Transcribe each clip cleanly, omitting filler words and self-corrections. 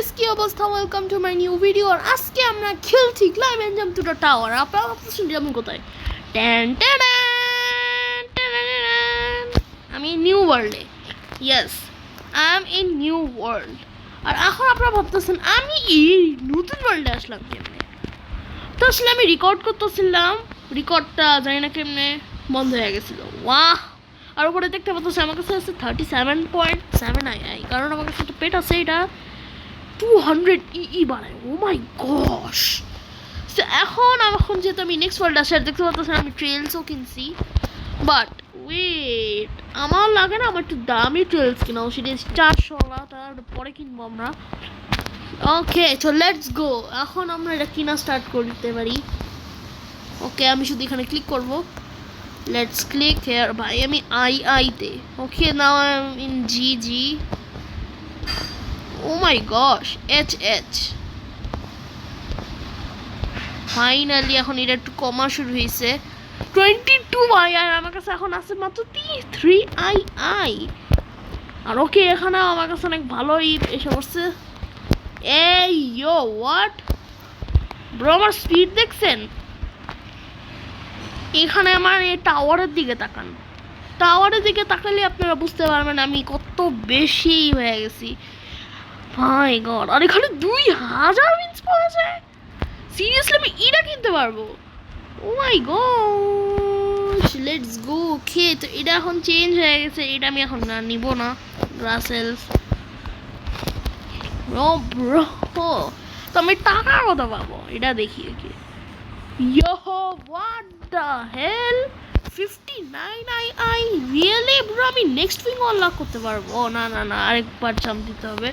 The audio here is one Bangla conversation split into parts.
গাইস, কি অবস্থা? Welcome to my new video. আর আজকে আমরা খেলছি climb and jump to the tower. আপনারা ভাবতেছেন যে আমি কোথায়? ট্যান ট্যান ট্যান। আমি নিউ ওয়ার্ল্ডে। Yes, I am in new world. আর এখন আপনারা ভাবতেছেন আমি এই নতুন ওয়ার্ল্ডে আসলাম কেমনে? তো আসলে আমি রেকর্ড করতেছিলাম, রেকর্ডটা জানি না কেমনে বন্ধ হয়ে গেছিল। ওয়াহ! আর উপরে দেখতে পাচ্ছি আমার কাছে আছে 37.7 আই, কারণ আমার কাছে একটা পেট আছে, এটা 200 বাড়ায়। ও মাই গশ! এখন যেহেতু আমি নেক্সট ওয়ার্ল্ড আসে, দেখতে পাচ্ছি আমি ট্রেলসও কিনছি। বাট ওয়েট, আমার লাগে না আমার একটু দামি ট্রেলস কিনা, সেটা 400, তার পরে কিনবো আমরা। ওকে, তো লেটস গো। এখন আমরা এটা কিনা স্টার্ট করতে পারি। ওকে, আমি শুধু এখানে ক্লিক করবো। Let's click here. ভাই আমি I তে। Okay, now I'm in GG. Oh my gosh, H. Finally এখন এটা একটু কমা শুরু হয়েছে। 22 ভাই, আর আমার কাছে এখন আছে মাত্র 3 I। আর ওকে, এখানে আমার কাছে অনেক ভালোই এসে পড়ছে। এই ইয়ো, হোয়াট ব্রো, আমার স্পিড দেখছেন? এখানে আমার এই টাওয়ারের দিকে তাকান, টাওয়ারের দিকে তাকালে আপনারা বুঝতে পারবেন আমি কত বেশি হয়ে গেছি। মাই গড! আর এখানে 2000 উইন্স পাওয়া যায়। সিরিয়াসলি আমি এটা কিনতে পারবো? ও মাই গড, লেটস গো। ওকে, তো এটা এখন চেঞ্জ হয়ে গেছে, এটা আমি এখন না নিব না। রাসেলস ব্রো, তো আমি টাকার কথা পাবো, এটা দেখি। ওকে, Yo, what the hell? 59 I really bro, আমি নেক্সট উইং আনলক করতে পারবো? না, আরেকবার জাম্প দিতে হবে,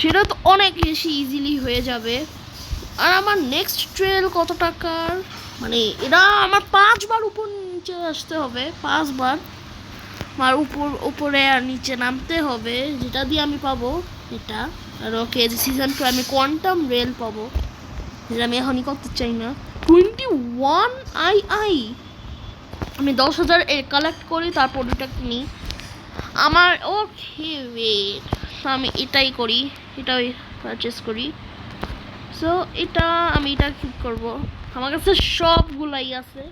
সেটা তো অনেক বেশি ইজিলি হয়ে যাবে। আর আমার নেক্সট ট্রেল কত টাকার? মানে এটা আমার 5 বার উপর নিচে আসতে হবে, 5 বার আমার উপরে আর নিচে নামতে হবে, যেটা দিয়ে আমি পাবো এটা। আর ওকে, সিজন 2 আমি কোয়ান্টাম রেল পাবো, যেটা আমি এখনই করতে চাই না। 21 আই আমি 10,000 কালেক্ট করি, তারপর ওটা কিনি আমার। ওকে ওয়েট, আমি এটাই করি, এটাই পারচেস করি। সো এটা আমি এটা ক্লিক করবো, আমার কাছে সবগুলাই আছে,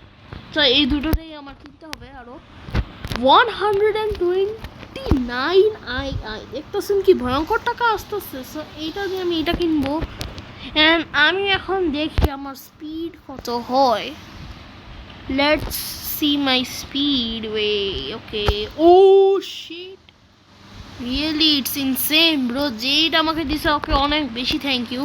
তো এই দুটোটাই আমার কিনতে হবে। আরও 129 আই দেখতেছেন কি ভয়ঙ্কর টাকা আসতেছে। সো এইটা দিয়ে আমি এটা কিনবো। And আমি এখন দেখি আমার স্পিড কত হয়। Let's see my speed way. Okay. Oh shit. Really, it's insane, bro. যেটা আমাকে দিছে ওকে অনেক বেশি থ্যাংক ইউ।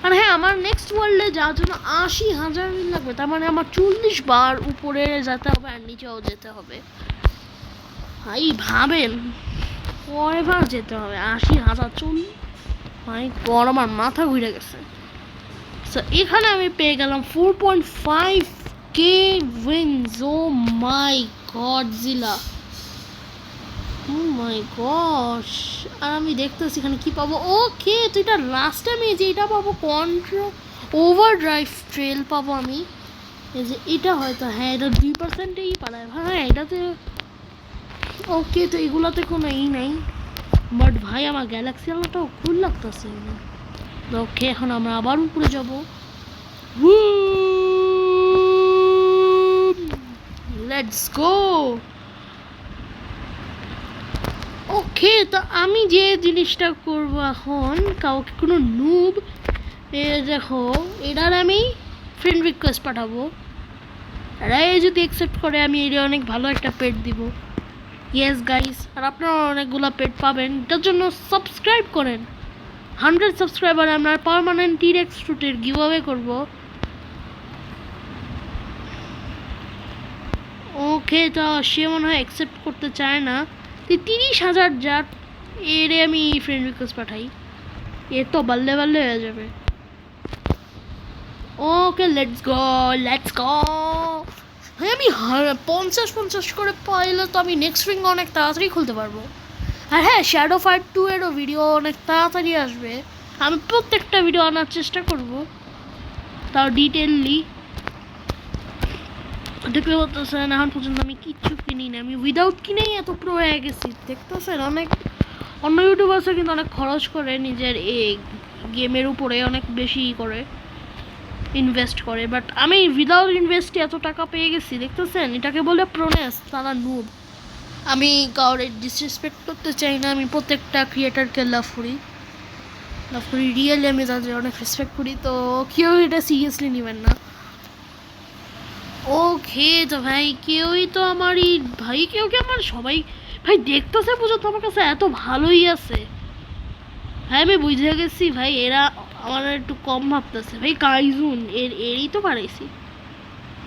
আর হ্যাঁ, আমার নেক্সট ওয়ার্ল্ডে যাওয়ার জন্য 80,000 লাগবে, তার মানে আমার 40 বার উপরে যেতে হবে আর নিচেও যেতে হবে। ভাই ভাবেন কয়বার যেতে হবে? 80,000 40। ভাই গড, আমার মাথা ঘুরে গেছে। সো এখানে আমি পেয়ে গেলাম 4.5k wins. O my god জিলা, ও মাই গশ! আর আমি দেখতেছি এখানে কি পাবো। ওকে, তো এটা লাস্ট টাইমে যে এটা পাবো, কন্ট্রোল ওভার ড্রাইভ ট্রেল পাবো আমি। এই যে এটা হয়তো, হ্যাঁ এটা 2%ই পারায় ভাই এটাতে। ওকে, তো এগুলোতে কোনো নেই, বাট ভাই আমার গ্যালাক্সি আলোটাও খুল লাগতেছে। ওকে, এখন আমরা আবার উপরে যাবো। Let's go. ওকে, তো আমি যে জিনিসটা করব এখন, কাউকে কোনো নুব দেখো, এটার আমি ফ্রেন্ড রিকোয়েস্ট পাঠাবো, এরা যদি অ্যাকসেপ্ট করে আমি এটা অনেক ভালো একটা পেট দিব। ইয়েস গাইস, আর আপনারা অনেকগুলো পেট পাবেন, এটার জন্য সাবস্ক্রাইব করেন। 100 সাবস্ক্রাইবার আমরা পার্মানেন্ট টিরেক্স ফ্রুটের গিভঅ্যাওয়ে করব। ওকে, তো সে মনে হয় অ্যাকসেপ্ট করতে চায় না। 30,000 যাট এরে আমি ফ্রেন্ড রিকোয়েস্ট পাঠাই, এ তো বাল্লে হয়ে যাবে। ওকে, লেটস গো। হ্যাঁ, আমি 50 করে পাইলে তো আমি নেক্সট রিং অনেক তাড়াতাড়ি খুলতে পারবো। আর হ্যাঁ, শ্যাডো ফাইট 2 এরও ভিডিও অনেক তাড়াতাড়ি আসবে, আমি প্রত্যেকটা ভিডিও আনার চেষ্টা করব, তাও ডিটেইললি। দেখতে পাচ্ছেন এখন পর্যন্ত আমি কিচ্ছু কিনি না, আমি উইদাউট কিনেই এত প্রো হয়ে গেছি। দেখতেছেন অন্য ইউটিউবার্সরা কিন্তু অনেক খরচ করে নিজের এই গেমের উপরে, অনেক বেশি করে ইনভেস্ট করে, বাট আমি উইদাউট ইনভেস্টে এত টাকা পেয়ে গেছি, দেখতেছেন? এটাকে বলে প্রোনেস, তারা নুব। আমি কাউরে ডিসরেসপেক্ট করতে চাই না, আমি প্রত্যেকটা ক্রিয়েটারকে লাভ করি, রিয়েলি আমি তাদের অনেক রেসপেক্ট করি, তো কেউ এটা সিরিয়াসলি নেবেন না। ওকে, তো ভাই কেউই তো আমার এই ভাই কেউ আমার সবাই ভাই দেখতেছে, বুঝো তো আমার কাছে এত ভালোই আছে ভাই, আমি বুঝে গেছি ভাই এরা আমার একটু কম ভাবতেছে ভাই। কাইজুন এরই তো পারাইছি,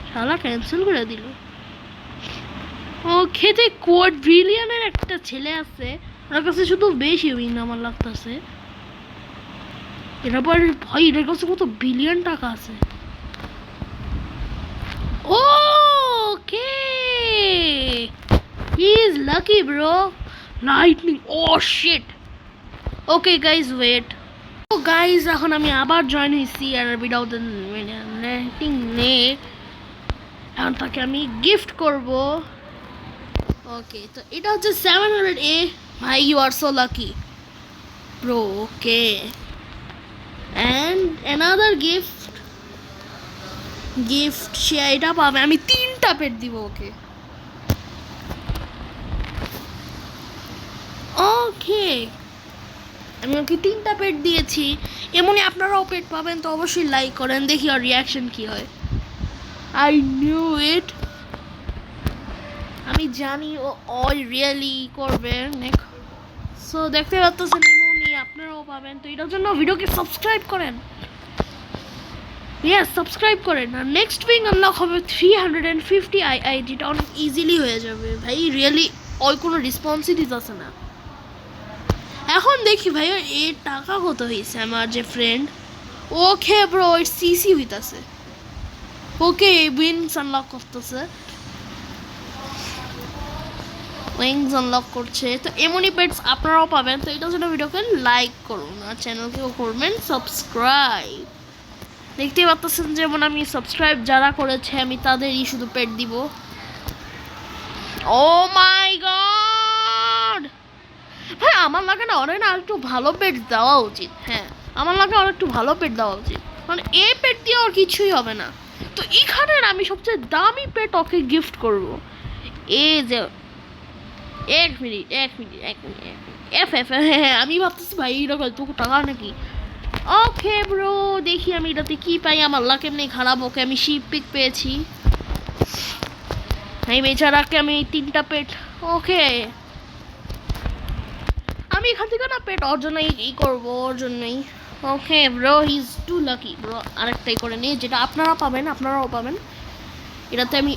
শালা ক্যান্সেল করে দিল। ও খেতে কোয়াড ব্রিলিয়ানের একটা ছেলে আছে, ওর কাছে শুধু বেশি উইন আমার লাগতেছে। এরা পর ভাই এটার কাছে কত বিলিয়ন টাকা আছে। Okay, he is lucky bro. Lightning, oh shit. Okay guys wait, oh guys এখন আমি আবার জয়েন হয়েছি আর উইদাউট রেটিং নে, এখন তাকে আমি গিফট করব। ওকে, তো এটা হচ্ছে 700 ভাই, you are so lucky bro. Okay, and another gift সে এটা পাবে, আমি 3টা পেট দিব ওকে। ওকে, আমি ওকে 3টা পেট দিয়েছি, এমনই আপনারাও পেট পাবেন, তো অবশ্যই লাইক করেন, দেখি আর রিয়াকশন কি হয়। আই নিউ ইট, আমি জানি ও রিয়েলি করবে। সো দেখতে পাচ্ছেন এমনই আপনারাও পাবেন, তো এটার জন্য ভিডিওকে সাবস্ক্রাইব করেন, ইয়েস সাবস্ক্রাইব করেন। আর নেক্সট উইং আনলক হবে 350 আই, যেটা অনেক ইজিলি হয়ে যাবে ভাই, রিয়েলি ওই কোনো রেসপন্সিবিলিটি আছে না। এখন দেখি ভাই এর টাকা কত হয়েছে আমার যে ফ্রেন্ড। ওকে ব্রো, এর সিসি হইতাছে। ওকে, উইংস আনলক করতেছে, উইংস আনলক করছে, তো এমনই পেটস আপনারাও পাবেন। তো এটার জন্য ভিডিওকে লাইক করুন আর চ্যানেলকেও করবেন সাবস্ক্রাইব। দেখতেই পাচ্ছেন যেমন আমি সাবস্ক্রাইব যারা করেছে আমি তাদেরই শুধু পেট দিব। ও মাই গড ভাই, আমার লাগে না অনেক না একটু ভালো পেট দেওয়া উচিত। হ্যাঁ, আমার লাগে অনেক একটু ভালো পেট দেওয়া উচিত, মানে এই পেট দিয়ে আর কিছুই হবে না। তো এখানে আমি সবচেয়ে দামি পেট ওকে গিফট করব। এই যে এক মিনিট হ্যাঁ, আমি ভাবতেছি ভাই এরকম তোকে টাকা নাকি। ওকে ব্রো, দেখি আমি এটাতে কি পাই। আমার লাক এমনি খারাপ, ওকে আমি শিপ পিক পেয়েছি, এই বেচারাকে আমি 3টা পেট। ওকে, আমি এখান থেকে না পেট ওর জন্যই ই করবো, ওর জন্যই। Okay bro, he is too lucky bro. আরেকটাই করে নিই, যেটা আপনারাও পাবেন এটাতে আমি।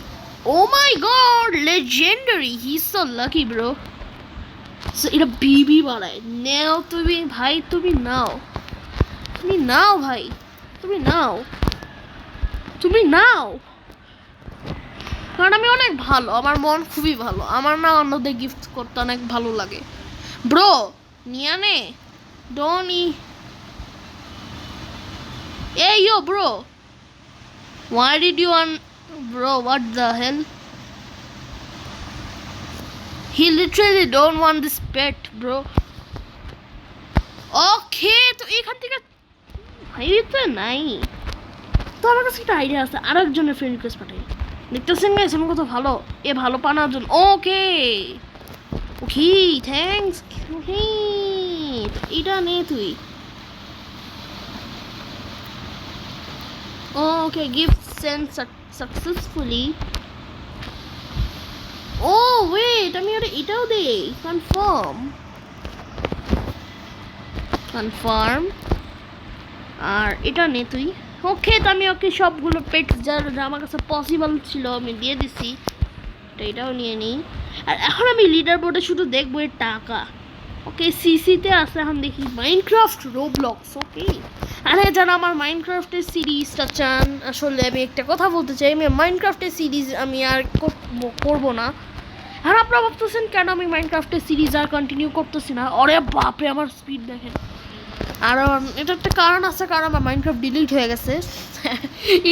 Oh my god, legendary, he is so lucky bro. এটা বিবি বাড়ায়, নেও তুমি ভাই, তুমি নাও ভাই, তুমি নাও, কারণ আমি অনেক ভালো, আমার মন খুবই ভালো, আমার না অন্যদের গিফট করতে অনেক ভালো লাগে। ব্রো নিয়া নে, ডোনি এই ইয়ো bro, why did you want bro, what the hell, he literally don't want this pet bro. ওকে, তো এখান থেকে ভাই তো নাই, তো আমার কাছে একটা আইডিয়া আছে, আরেকজনের ফ্রেন্ড রিকোয়েস্ট পাঠাই। দেখতেছেন গাইস আমার কত ভালো, ভালো পানার জন্য। Okay thanks. ওকে, এটা নে তুই। ওকে, গিফট সেন্ড সাকসেসফুলি। ও ওয়েট, আমি ওটা এটাও দেই, কনফার্ম আর এটা নে তুই। ওকে, তো আমি ওকে সবগুলো পেটস যা আমার কাছে পসিবল ছিল আমি দিয়ে দিছি, তো এটাও নিয়ে নিই। আর এখন আমি লিডার বোর্ডে শুধু দেখবো এর টাকা। ওকে, সিসিতে আছে, এখন দেখি মাইনক্রাফট রোবলক্স। ওকে, আরে যারা আমার মাইনক্রাফটের সিরিজটা চান, আসলে আমি একটা কথা বলতে চাই, আমি মাইনক্রাফটের সিরিজ আমি আর করবো না। আর আপনারা ভাবতেছেন কেন আমি মাইনক্রাফটের সিরিজ আর কন্টিনিউ করতেছি না। আরে বাপরে, আমার স্পিড দেখেন। আর এটা একটা কারণ আছে, কারণ আমার মাইনক্রাফট ডিলিট হয়ে গেছে।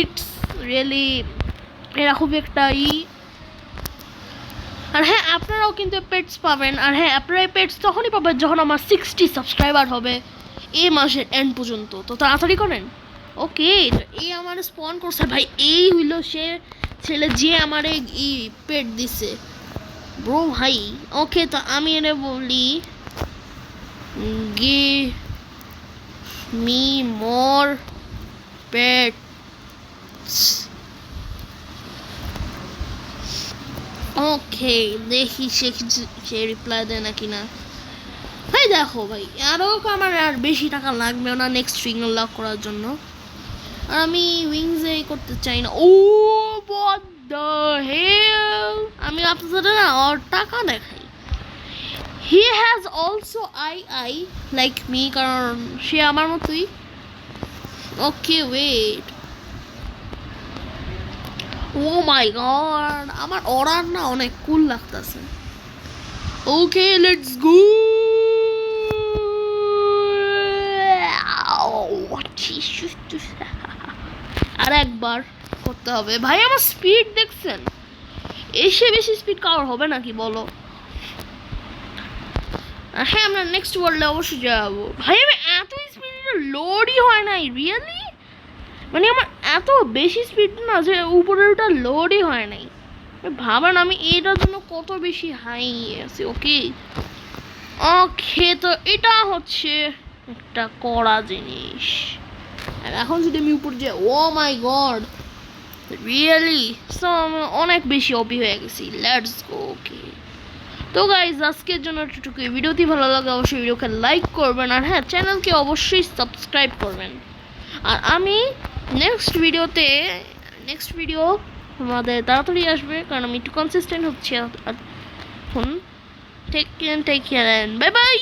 ইটস রিয়েলি এরা খুব একটা আর হ্যাঁ, আপনারাও কিন্তু পেটস পাবেন। আর হ্যাঁ, আপনারা পেটস তখনই পাবেন যখন আমার 60 সাবস্ক্রাইবার হবে এই মাসের এন্ড পর্যন্ত। তো তাড়াতাড়ি করেন। ওকে, এই আমার স্পন করছে ভাই, এই হইল সে ছেলে যে আমার এই পেট দিছে ব্রো ভাই। ওকে, তো আমি এনে বলি গিভ মি মোর পেটস। ওকে, দেখি সে রিপ্লাই দেয় নাকি না। ভাই দেখো ভাই, আরও আমার আর বেশি টাকা লাগবেও না নেক্সট উইং লক করার জন্য। আর আমি উইংসে করতে চাই না। ও what the hell, আমি আপনাদের না ওর টাকা দেখাই। He has also I like me, কারণ সে আমার মতোই। Okay wait, O my god, আমার অর্ডার না অনেক কুল লাগতেছে। Okay let's go. আর একবার করতে হবে ভাই। আমার স্পিড দেখছেন, এসে বেশি স্পিড কাভার হবে নাকি বলো? হ্যাঁ, আমরা নেক্সট ওয়ার্ল্ডে অবশ্যই যাবো ভাই। আমি এত স্পিড লোডই হয় নাই রিয়েলি, মানে আমার এত বেশি স্পিড না যে উপরের ওটা লোডই হয় নাই। ভাবেন আমি এটার জন্য কত বেশি হাই আছি। ওকে ওকে, তো এটা হচ্ছে একটা কড়া জিনিস। আর এখন যদি আমি উপর যাই, ও মাই গড রিয়েলি, সো আমি অনেক বেশি অপি হয়ে গেছি। Let's go. ওকে, তো গাইজ আজকের জন্য এতটুকুই। ভিডিওটি ভালো লাগে অবশ্যই ভিডিওকে লাইক করবেন, আর হ্যাঁ চ্যানেলকে অবশ্যই সাবস্ক্রাইব করবেন। আর আমি নেক্সট ভিডিও আমাদের তাড়াতাড়ি আসবে, কারণ আমি একটু কনসিস্টেন্ট হচ্ছি এখন। Take care, bye by.